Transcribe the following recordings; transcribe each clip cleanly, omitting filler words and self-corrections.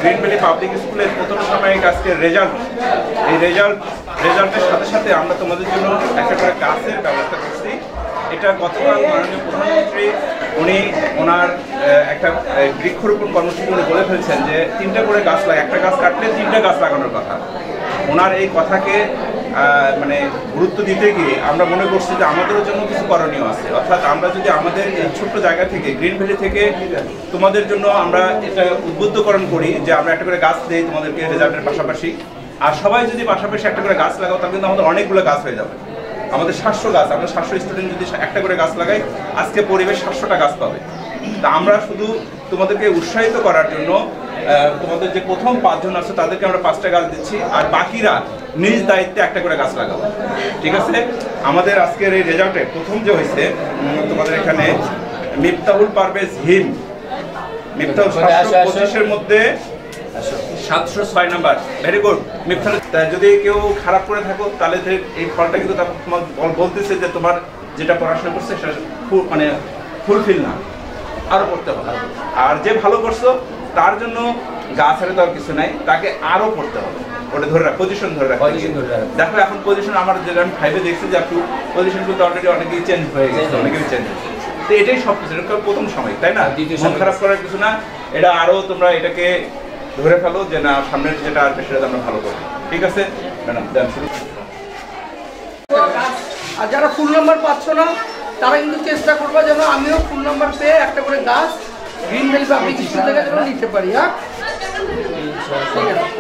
Green valley public স্কুলের প্রথম সাময়িক আজকের রেজাল্ট, এই রেজাল্টের সাথে সাথে আমরা তোমাদের জন্য একটা করে গাছের ব্যবস্থা করছি। এটা গতকাল মাননীয় প্রধানমন্ত্রী উনি ওনার একটা বৃক্ষরোপণ কর্মসূচি উনি বলে ফেলছেন যে 3টা করে গাছ একটা গাছ কাটলে 3টা গাছ লাগানোর কথা। ওনার এই কথাকে মানে গুরুত্ব দিতে গিয়ে আমরা মনে করছি যে আমাদের জন্য কিছু করণীয় আছে, অর্থাৎ আমরা যদি আমাদের এই ছোট্ট জায়গা থেকে গ্রিন ভ্যালি থেকে তোমাদের জন্য আমরা এটা উদ্বুদ্ধকরণ করি যে আমরা একটা করে গাছ দিই তোমাদেরকে রেজাল্টের পাশাপাশি, আর সবাই যদি পাশাপাশি একটা করে গাছ লাগাও তাহলে কিন্তু আমাদের অনেকগুলো গাছ হয়ে যাবে। আমাদের 700 গাছ, আমরা 700 স্টুডেন্ট যদি একটা করে গাছ লাগাই আজকে পরিবেশ 700টা গাছ পাবে। তা আমরা শুধু তোমাদেরকে উৎসাহিত করার জন্য তোমাদের যে প্রথম 5 জন আছে তাদেরকে আমরা 5টা গাছ দিচ্ছি, আর বাকিরা নিজ দায়িত্বে একটা করে গাছ লাগাবো। ঠিক আছে? আমাদের আজকের এই রেজাল্টে প্রথম যে হয়েছে তোমাদের এখানে মিফতাহুল পারভেজ হিম, মিফতাহুল 725-এর মধ্যে 706 নাম্বার। Very good Miftahul. যদি কেউ খারাপ করে থাকো তাহলে এই ফলটা কিন্তু তোমার বলতেছে যে তোমার যেটা পড়াশোনা করছে সেটা মানে ফুলফিল না, আরো পড়তে হবে। আর যে ভালো করছো তার জন্য গাছ হারে দেওয়ার কিছু নাই, তাকে আরো পড়তে হবে। ওটা ধরে রাখ, পজিশন ধরে রাখ। দেখো এখন পজিশন আমার যেটা আমি 5-এ দেখছি যে একটু পজিশন কিন্তু অলরেডি অনেকেই চেঞ্জ হয়ে গেছে, অনেকেই চেঞ্জ হয়েছে। তো এটাই সব কিছু, এটা প্রথম সময়, তাই না? মন খারাপ করার কিছু না, এটা আরো তোমরা এটাকে ধরে ফেলো যে না সামনের যেটা আসবে সেটা আমরা ভালো করবো। ঠিক আছে ম্যাডাম, দেন শুরু। আর যারা ফুল নাম্বার পাচ্ছ না তারা কিন্তু চেষ্টা করবো যেন আমিও ফুল নাম্বার পেয়ে একটা করে গাছ গ্রিন ভ্যালি পাবলিক স্কুল থেকে যেন নিতে পারি। হ্যাঁ, ঠিক আছে।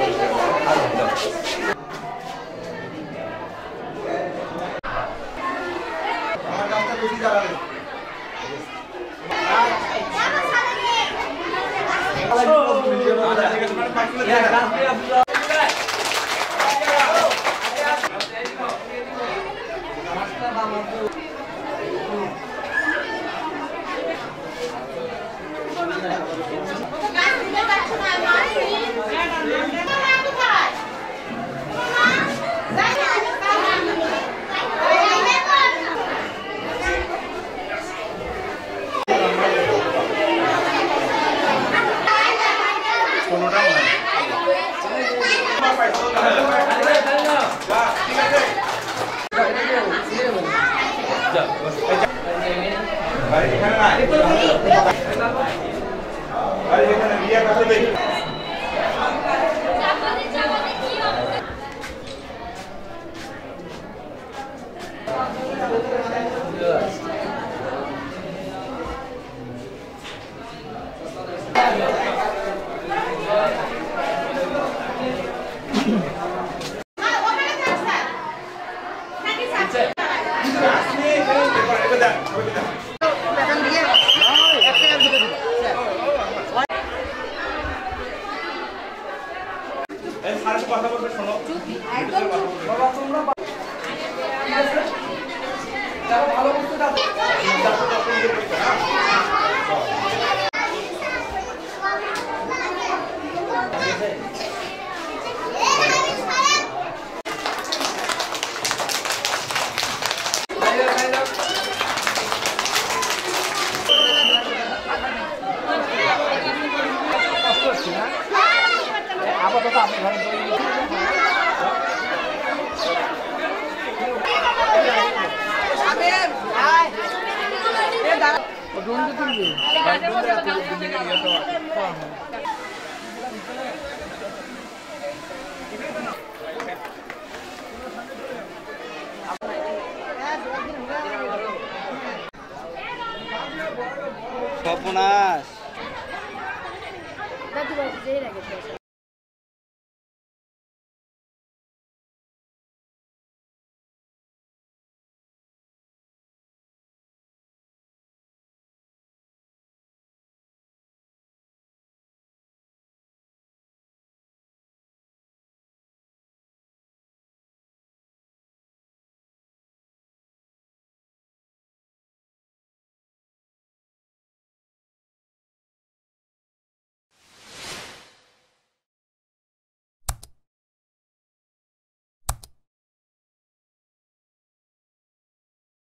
কথা বলবে শোনো, ভালো করতে আপাতত আপনি ঘরে সর্বনাশ।